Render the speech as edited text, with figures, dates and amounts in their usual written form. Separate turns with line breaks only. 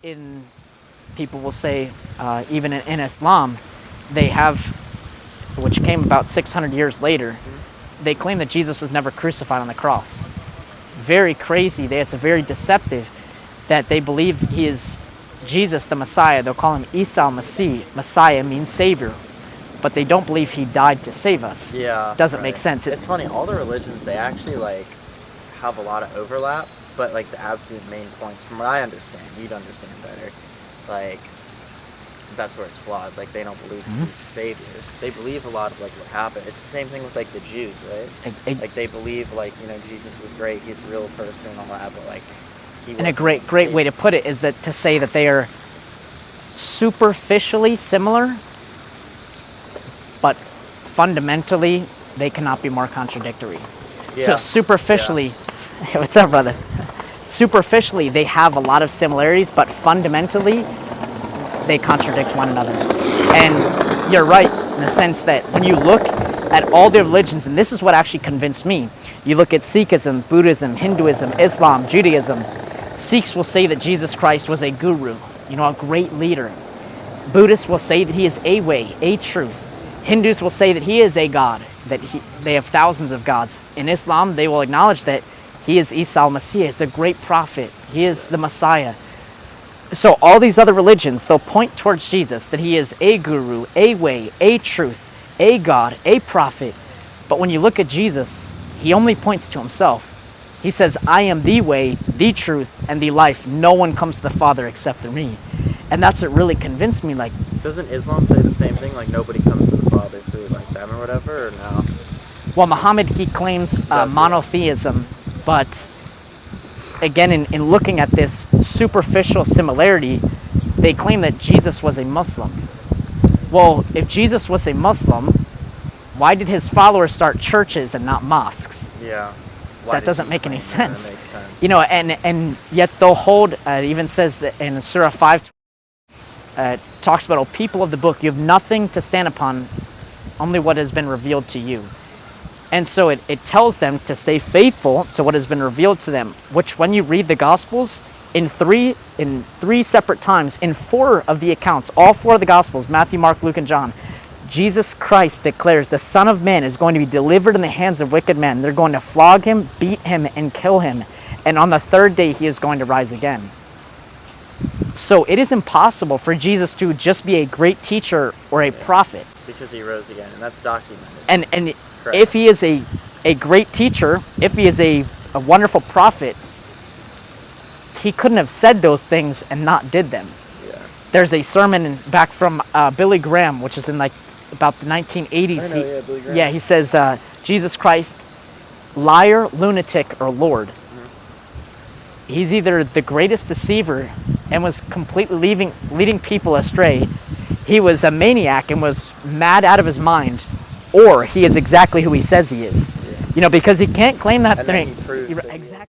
in people will say, even in Islam, they have, which came about 600 years later, they claim that Jesus was never crucified on the cross. Very crazy. It's very deceptive that they believe he is Jesus the Messiah. They'll call him Isa al-Masih. Messiah means Savior. But they don't believe he died to save us.
Yeah.
Doesn't make sense.
It's funny, all the religions, they actually like have a lot of overlap, but like the absolute main points, from what I understand, you'd understand better, like that's where it's flawed. Like they don't believe he's the Savior. They believe a lot of like what happened. It's the same thing with like the Jews, right? Like they believe like, you know, Jesus was great, he's a real person and all that, but like he
and a great way to put it is that to say that they are superficially similar, but fundamentally they cannot be more contradictory.
Yeah.
So superficially, what's up, brother? Superficially, they have a lot of similarities, but fundamentally, they contradict one another. And you're right in the sense that when you look at all the religions, and this is what actually convinced me, you look at Sikhism, Buddhism, Hinduism, Islam, Judaism, Sikhs will say that Jesus Christ was a guru, you know, a great leader. Buddhists will say that he is a way, a truth. Hindus will say that he is a god, that they have thousands of gods. In Islam, they will acknowledge that he is Isa al-Masih, is the great prophet. He is the Messiah. So all these other religions, they'll point towards Jesus, that he is a guru, a way, a truth, a God, a prophet. But when you look at Jesus, he only points to himself. He says, I am the way, the truth, and the life. No one comes to the Father except through me. And that's what really convinced me. Like,
doesn't Islam say the same thing? Like nobody comes to the Father through like them or whatever, or no?
well, Muhammad, he claims monotheism, but again, in looking at this superficial similarity, they claim that Jesus was a Muslim. Well, if Jesus was a Muslim, why did his followers start churches and not mosques?
Yeah.
That doesn't make any sense.
That makes sense.
You know, and yet they'll hold, it even says that in Surah 5, talks about, oh, people of the book, you have nothing to stand upon, only what has been revealed to you. And so it tells them to stay faithful to what has been revealed to them, which when you read the Gospels, in three separate times, in 4 of the accounts, all 4 of the Gospels, Matthew, Mark, Luke, and John, Jesus Christ declares the Son of Man is going to be delivered in the hands of wicked men. They're going to flog him, beat him, and kill him. And on the 3rd day, he is going to rise again. So it is impossible for Jesus to just be a great teacher or a prophet.
Because he rose again, and that's documented.
And
Correct.
if he is a great teacher, if he is a wonderful prophet, he couldn't have said those things and not did them.
Yeah.
There's a sermon back from Billy Graham, which is in like about the 1980s.
I know, Billy Graham.
Yeah, he says, Jesus Christ, liar, lunatic, or Lord. Mm-hmm. He's either the greatest deceiver and was completely leading people astray. He was a maniac and was mad out of his mind, or he is exactly who he says he is. Yeah. You know, because he can't claim that
and
thing.
Then he proves that